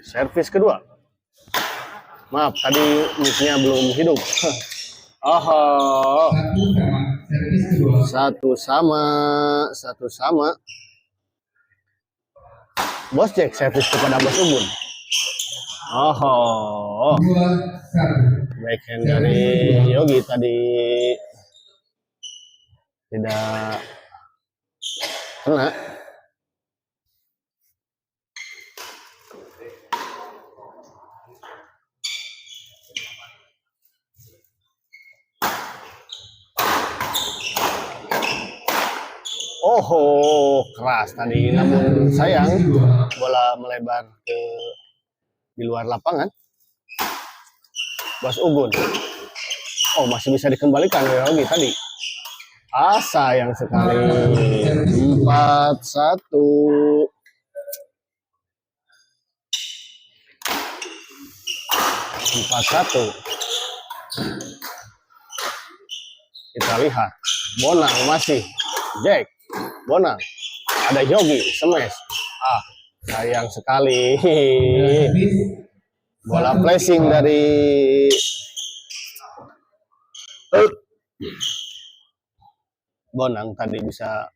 Servis kedua. Maaf, tadi mic-nya belum hidup. Oh, satu sama. Bos Jack servis kepada Bos Ubun. Oh, backhand dari Yogi tadi tidak kena. Oh, keras tadi, namun sayang bola melebar di luar lapangan. Bos Ubun. Oh, masih bisa dikembalikan oleh Yogi tadi. Sayang sekali. 4-1. Kita lihat. Bonang masih. Jack. Bonang. Ada Yogi. Smash. Sayang sekali. Bola flashing dari Bonang tadi bisa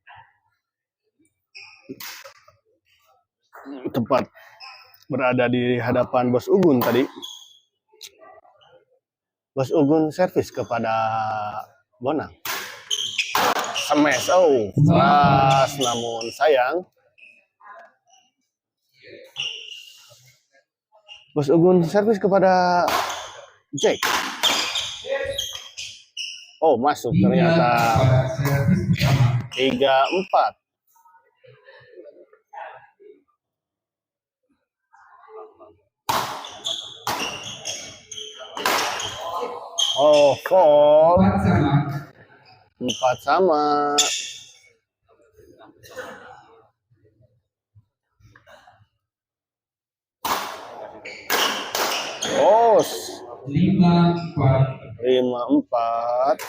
tepat berada di hadapan Bos Ugun tadi. Bos Ugun servis kepada Bonang. Smash. Keras namun sayang. Bos Ugun servis kepada Jack. Masuk ternyata. 3-4. Fall. 4 sama. Oh, 5-4.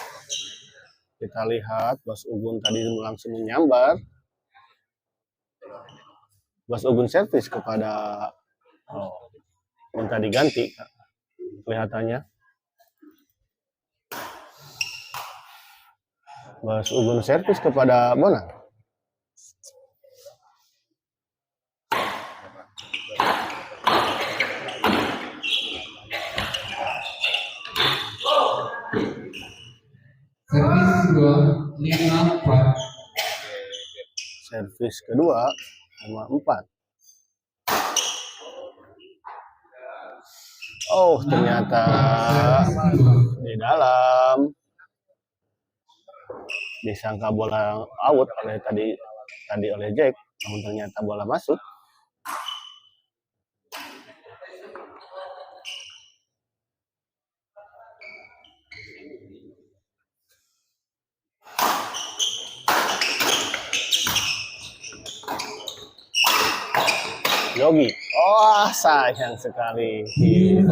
Kita lihat Bos Ugun tadi langsung menyambar. Bos Ugun servis kepada minta diganti kelihatannya. Bos Ugun servis kepada Bonang. Servis kedua 5-4. Ternyata di dalam. Disangka bola out oleh tadi oleh Jack, namun ternyata bola masuk. Yogi. Sayang sekali. 7-4.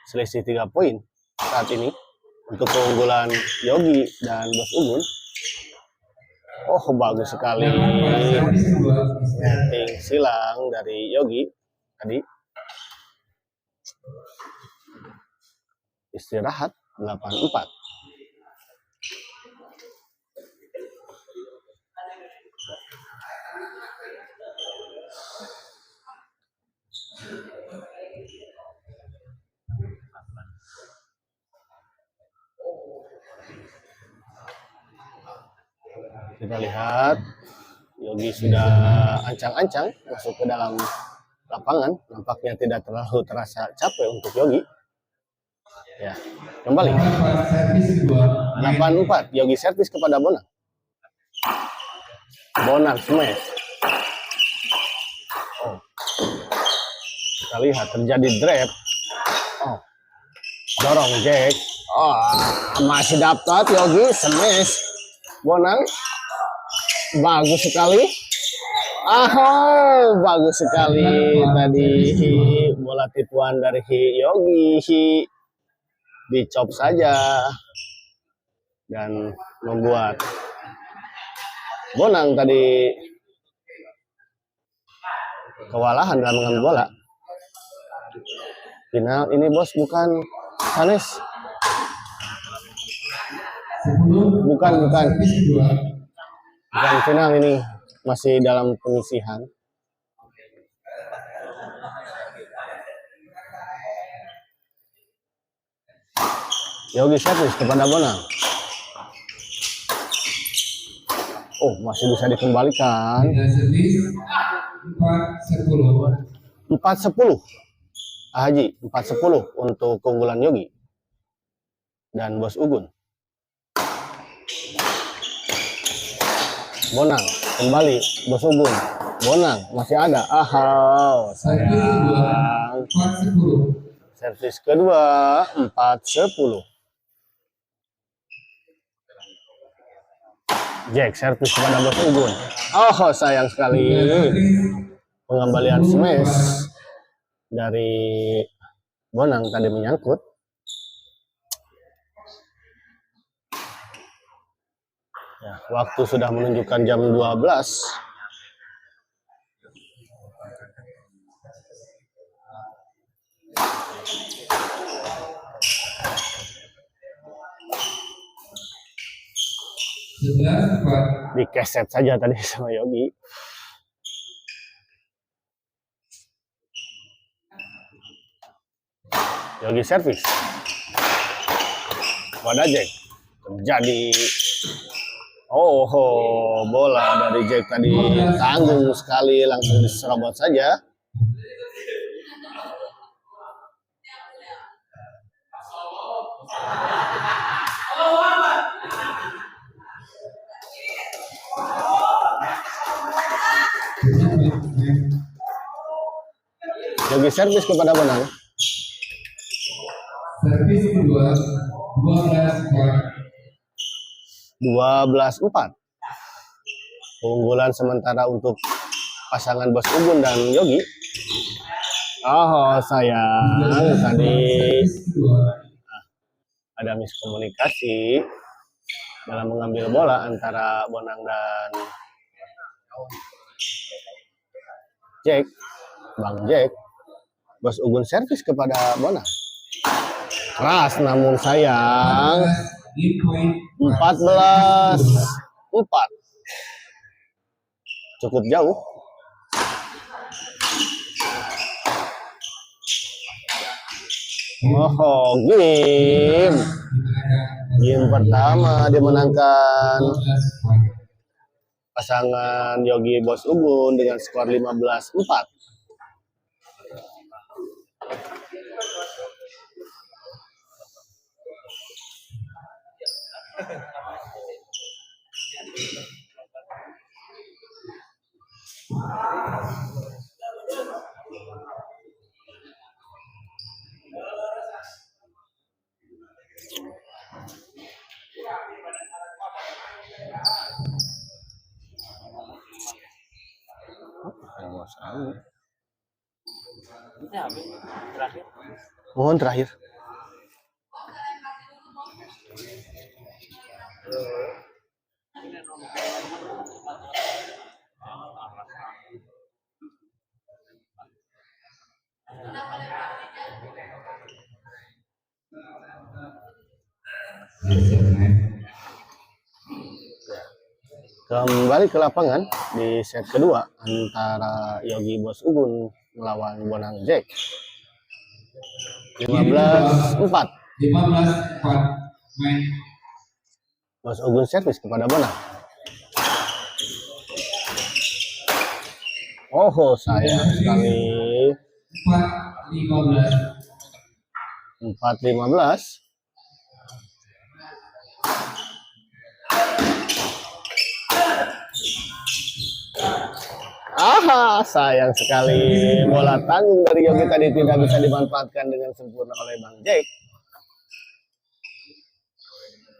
Selisih 3 poin saat ini untuk keunggulan Yogi dan Bos Ugun. Bagus sekali. Netting silang dari Yogi tadi. Istirahat 8-4. Kita lihat Yogi sudah ancang-ancang masuk ke dalam lapangan. Nampaknya tidak terlalu terasa capek untuk Yogi. Ya, kembali. 8-4. Yogi servis kepada Bonang. Bonang smash. Kita lihat terjadi drop. Dorong Jack. Masih dapat Yogi smash. Bonang. Bagus sekali. Bagus sekali tadi bola tipuan dari Yogi. Dicop saja. dan membuat Bonang tadi kewalahan dalam mengambil bola. Final ini bos, bukan Sanes. Bukan final ini, masih dalam penyisihan. Yogi servis kepada Bonang. Oh, masih bisa dikembalikan. 4-10. Haji 4-10 untuk keunggulan Yogi dan Bos Ugun. Bonang kembali, Bos Ugun. Bonang masih ada. Sayang. Servis kedua 4-10. Jack servis kepada Bos Ugun. Sayang sekali. Pengembalian smash dari Bonang tadi menyangkut. Ya, waktu sudah menunjukkan jam 12. Dikeset saja tadi sama Yogi. Yogi servis. Pada Jack. Terjadi. Bola dari Jack tadi tanggung sekali, langsung diserobot saja. Yogi servis kepada Bonang. Servis kedua 12-4. Keunggulan sementara untuk pasangan Bos Ugun dan Yogi. Sayang tadi ada miskomunikasi dalam mengambil bola antara Bonang dan Jack. Bang Jack. Bos Ugun servis kepada Bonang. Keras namun sayang. 14-4. Cukup jauh. Game pertama dimenangkan pasangan Yogi Bos Ugun dengan skor 15-4. Mohon terakhir. Kembali ke lapangan di set kedua antara Yogi Bos Ugun melawan Bonang Jack. 15-4. Bos Ugun servis kepada Bonang. Sayang sekali. 4-15. Sayang sekali. Bola tanggung dari Yogi tadi tidak bisa dimanfaatkan dengan sempurna oleh Bang Jack.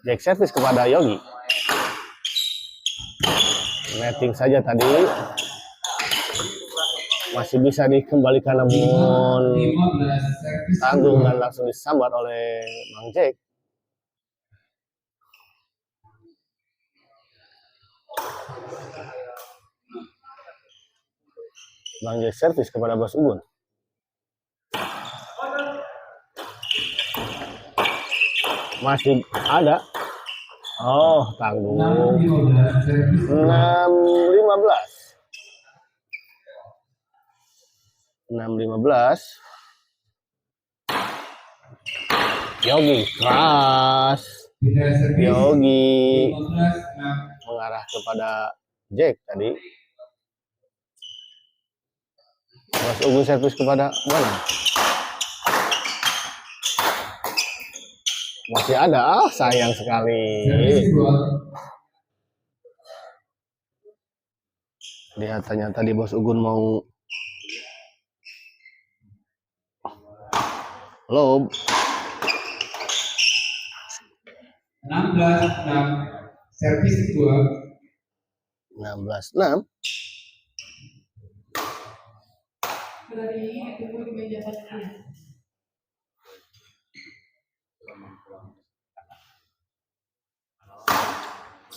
Jack servis kepada Yogi. Netting saja tadi. Masih bisa dikembalikan namun tanggung dan langsung disambar oleh Bang Jack. Bang Jack servis kepada Bos Ubun. Masih ada. Oh, tanggung. 6-15. 6-15. Yogi keras. Yogi mengarah kepada Jack tadi. Bos Ubun servis kepada mana? Masih ada, sayang sekali. Lihat ternyata di Bos Ugun mau lob. 16-6 servis kedua. 16-6.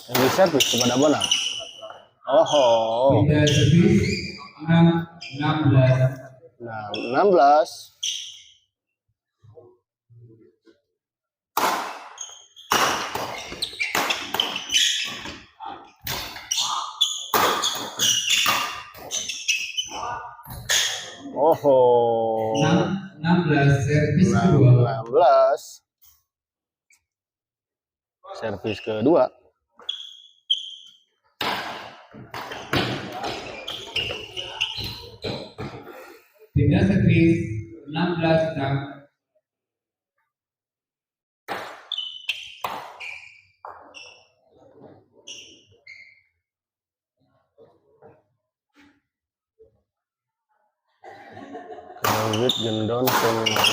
Yang diservis kepada Bonang. Oh. Beda servis 6-16. Nah, 16. Oh. 16 servis kedua. 16. Servis kedua. Beda servis 16-6. Kawit gendon semua.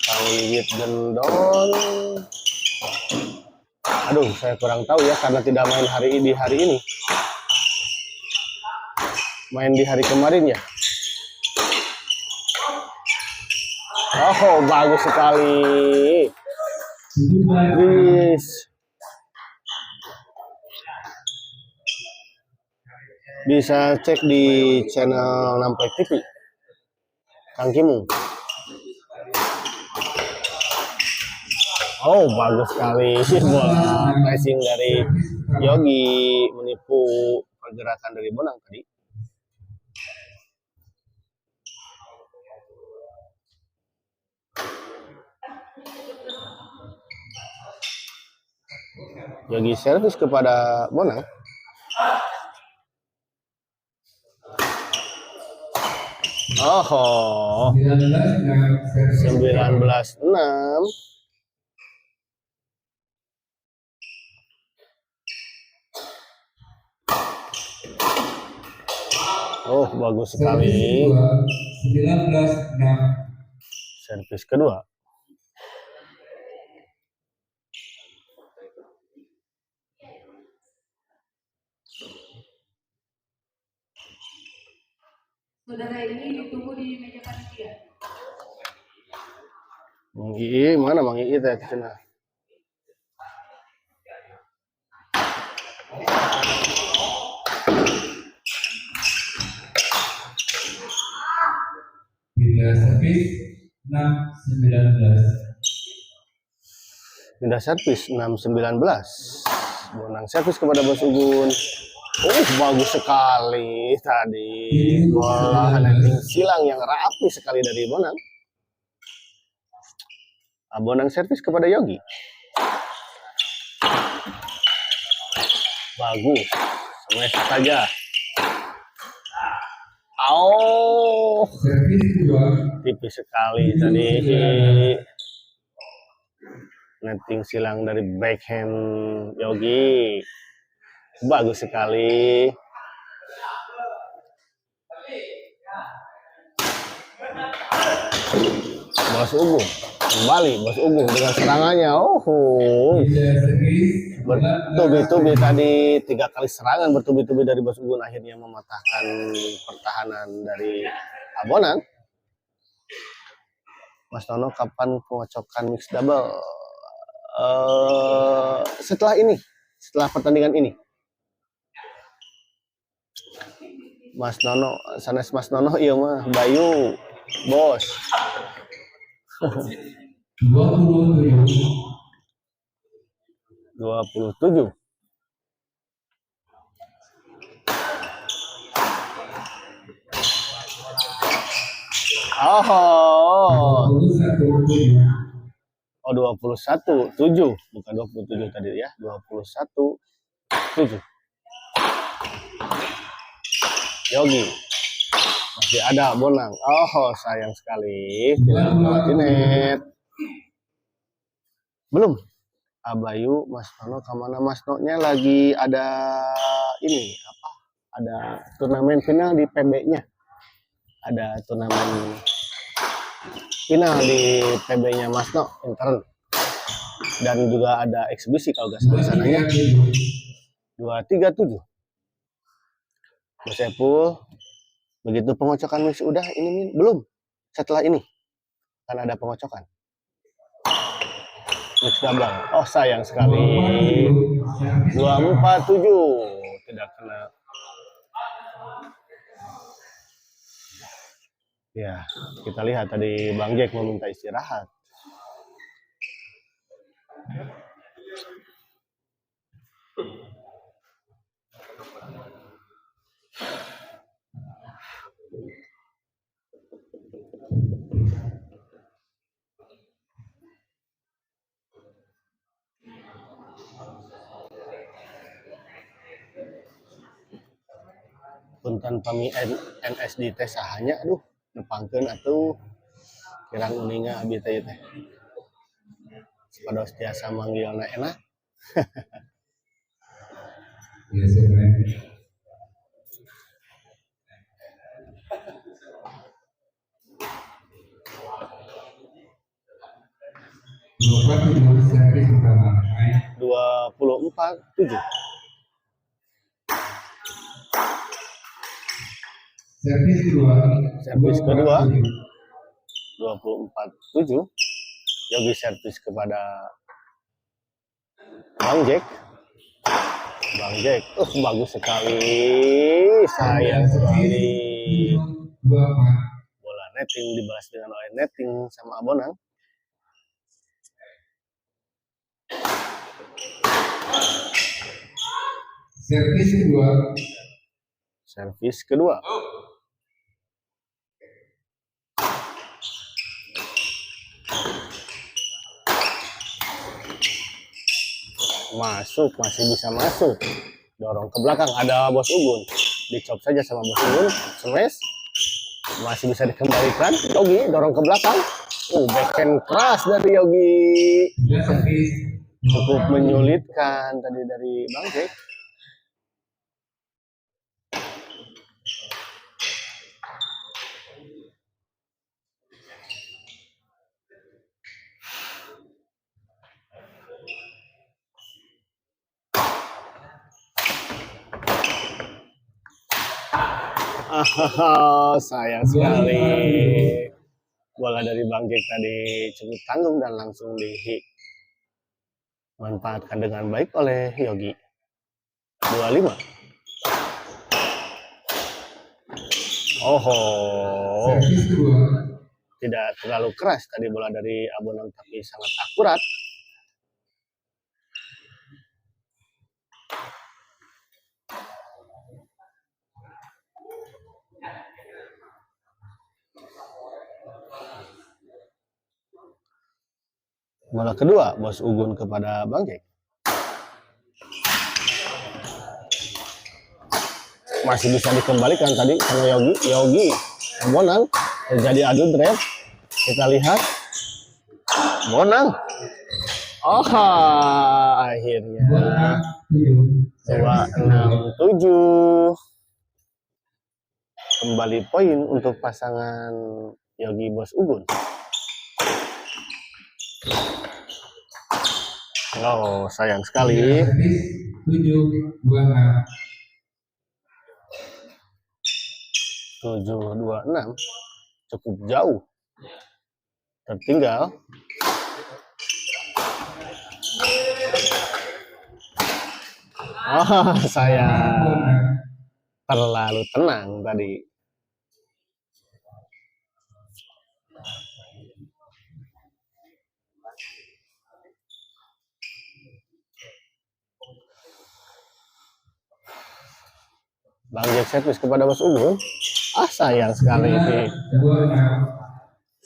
Kawit gendon. Aduh, saya kurang tahu ya karena tidak main di hari ini. Main di hari kemarin ya. Oh, bagus sekali. Bis. Bisa cek di channel Namplek TV. Kang Kimung. Oh, bagus sekali. Bola pressing dari Yogi menipu pergerakan dari Bonang tadi. Yogi servis kepada Bonang. Oh, 19-6. Oh, bagus sekali. 19-6. Servis kedua. Saudara ini ditunggu di meja panitia. Mang Ii, mana Mang Ii teh cenah? Beda servis 6-19. Pindah servis 6-19. Bonang servis kepada Bos Ugun. Oh, bagus sekali tadi. Bola netting silang yang rapi sekali dari Bonang. Bonang servis kepada Yogi. Bagus. Smash saja. Oh, Servis kedua. tipis sekali tadi. Netting silang dari backhand Yogi. Bagus sekali. Bos Ugung kembali. Bos Ugung dengan serangannya. Oh, bertubi-tubi tadi 3 kali serangan bertubi-tubi dari Bos Ugun akhirnya mematahkan pertahanan dari Bonang. Mas Tono, kapan pengocokan mix double? Setelah pertandingan ini. Mas Nono, sanes Mas Nono iya mah Bayu, bos. 27. 27. Oh, 21. oh 21.7, bukan 27 tadi ya, 21.7. Yogi masih ada Bonang. Oh, sayang sekali tidak melewati net. Belum. Abayu, Mas Nono kemana? Mas Nono-nya lagi ada ini apa? Ada turnamen final di PB-nya. Ada turnamen final di PB-nya Mas No intern. Dan juga ada eksibisi kalau nggak salah sananya. 237. Mas Epul, begitu pengocokan mix udah ini belum? Setelah ini kan ada pengocokan. Mix double. Oh sayang sekali. 247 tidak kena. Ya, kita lihat tadi Bang Jack meminta istirahat. Punten pami NSD teh sahanya aduh nepangkeun atuh kirang uninga abi teh teh. Sapados tiasa manggilna enak. Biasa baik. Servis pertama. 24.7. Servis kedua. Servis kedua 24.7. Yogi servis kepada Bang Jack. Bang Jack, bagus sekali, sayang sekali. 24. Bola netting dibalas dengan oleh netting sama Abonang. Servis kedua. Servis kedua. Masuk, masih bisa masuk. Dorong ke belakang, ada Bos Ugun. Dicop saja sama Bos Ugun, smash. Masih bisa dikembalikan. Yogi dorong ke belakang. Backhand keras dari Yogi. Servis. Cukup menyulitkan tadi dari Bang Jack. Sayang sekali. Bola dari Bang Jack tadi cukup tanggung dan langsung dimanfaatkan dengan baik oleh Yogi. 25. Servis kedua. Tidak terlalu keras tadi bola dari Abonang tapi sangat akurat. Bola kedua, Bos Ugun kepada Bang Jack. Masih bisa dikembalikan tadi sama Yogi. Yogi, Bonang, terjadi adu drive. Kita lihat. Bonang. Akhirnya. 267. Kembali poin untuk pasangan Yogi Bos Ugun. Oh, sayang sekali. 726 cukup jauh tertinggal. Sayang terlalu tenang tadi. Bang Jack servis kepada Bos Ugun. Sayang sekali ini.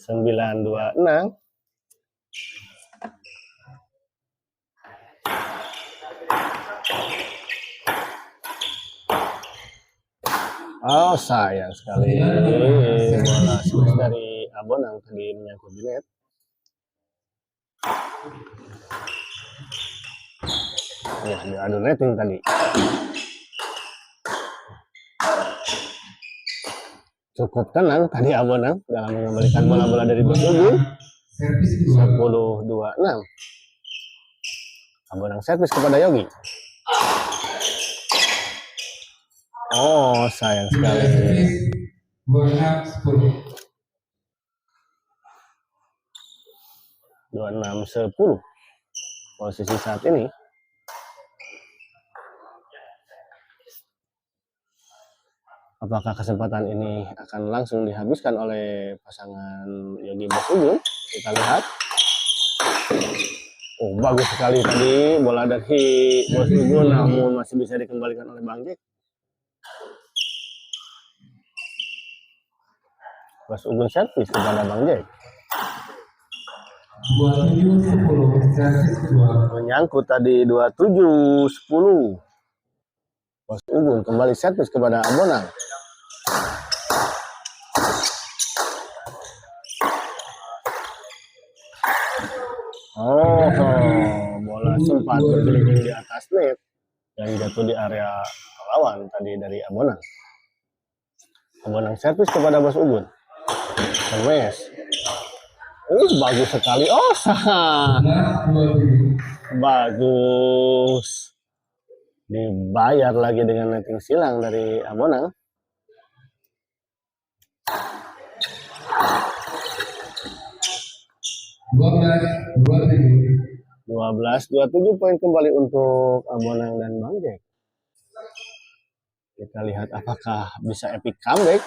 926. Sayang sekali. Bola smash dari Abonang tadi menyangkut di net. Ya, diadu netting tadi. Cukup tenang tadi Abonang dalam mengembalikan bola-bola dari Bos Ugun. 10-26. Abonang servis kepada Yogi. Sayang sekali. 26-10. Posisi saat ini. Apakah kesempatan ini akan langsung dihabiskan oleh pasangan Yogi Bos Ugun? Kita lihat. Bagus sekali tadi bola dari Bos Ugun, namun masih bisa dikembalikan oleh Bang Jack. Bos Ugun servis kepada Bang Jack. 27-10 servis kedua. Menyangkut tadi 27-10. Bos Ugun kembali servis kepada Abonang. Bola sempat berkeliling di atas net dan jatuh di area lawan tadi dari Abonang. Abonang servis kepada Bos Ugun. Smash. Bagus sekali. Bagus. Dibayar lagi dengan netting silang dari Abonang. 12-27 poin kembali untuk Abonang dan Bang Jack. Kita lihat apakah bisa epic comeback.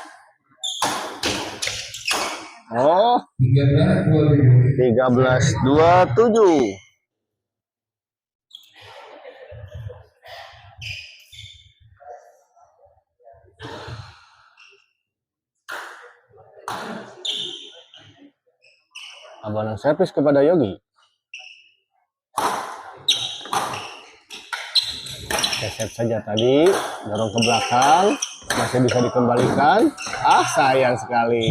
13-27. Abonang servis kepada Yogi. Reset saja tadi, dorong ke belakang, masih bisa dikembalikan. Sayang sekali.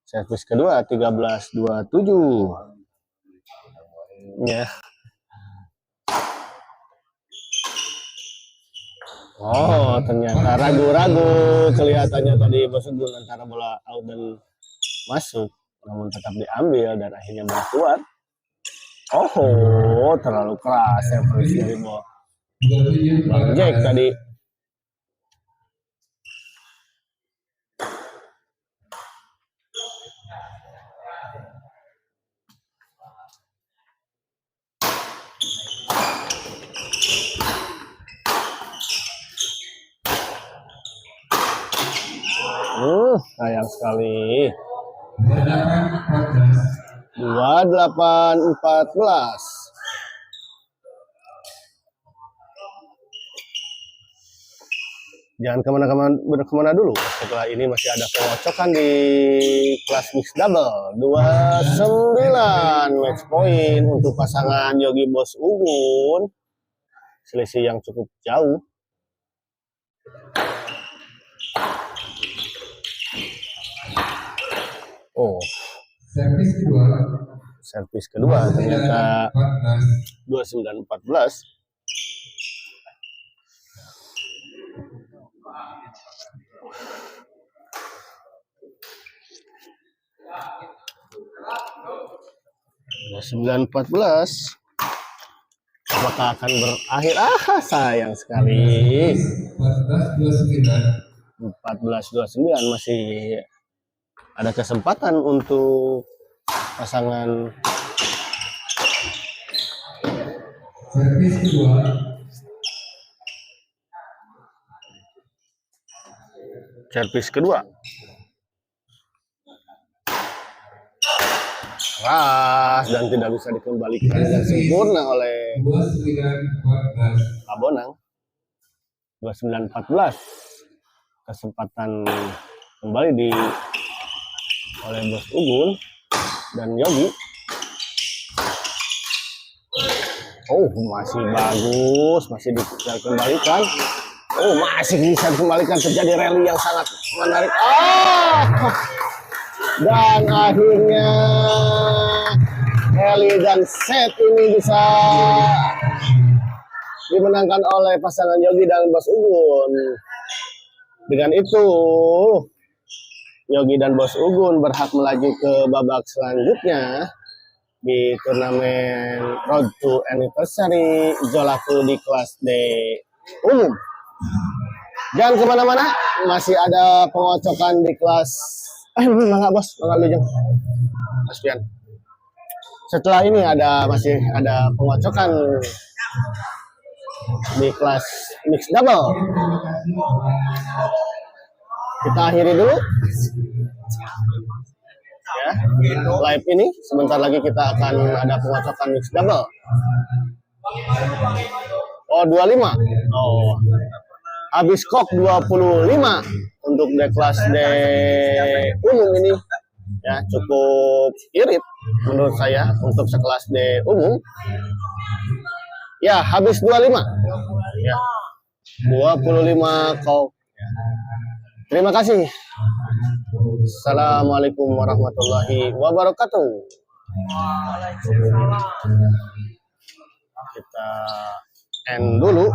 Servis kedua 13-27. Ya. Ternyata ragu-ragu kelihatannya tadi Bos Ugun antara bola out dan masuk, namun tetap diambil dan akhirnya bola keluar. Terlalu keras servis dari Bang Jack tadi. Sayang sekali. 28-14. Jangan kemana-kemana dulu. Setelah ini masih ada pengocokan di kelas mixed double. 29 match point untuk pasangan Yogi Bos Ugun. Selisih yang cukup jauh. Servis kedua ternyata 29-14. Apakah akan berakhir? Sayang sekali. 14-29 masih ada kesempatan untuk pasangan. Servis kedua Servis kedua. Keras dan tidak bisa dikembalikan dengan sempurna oleh 29-14. Abonang. 29-14. Kesempatan kembali oleh Bos Ugun dan Yogi. Oh, masih bagus, masih bisa dikembalikan. Oh, masih bisa dikembalikan, terjadi rally yang sangat menarik. Dan akhirnya rally dan set ini bisa dimenangkan oleh pasangan Yogi dan Bos Ugun. Dengan itu, Yogi dan Bos Ugun berhak melaju ke babak selanjutnya di turnamen Road to Anniversary Zolaku di kelas D umum. Jangan kemana-mana, masih ada pengocokan di kelas. Mangga bos, mangga lujeng, Mas Pian. Setelah ini masih ada pengocokan di kelas mixed double. Kita akhiri dulu ya live ini. Sebentar lagi kita akan ada pengocokan mixed double. Oh 25. Oh habis kok 25 untuk D kelas D umum ini ya, cukup irit menurut saya untuk sekelas D umum ya. Habis 25 ya, 25 kok. Terima kasih. Assalamualaikum warahmatullahi wabarakatuh. Kita end dulu.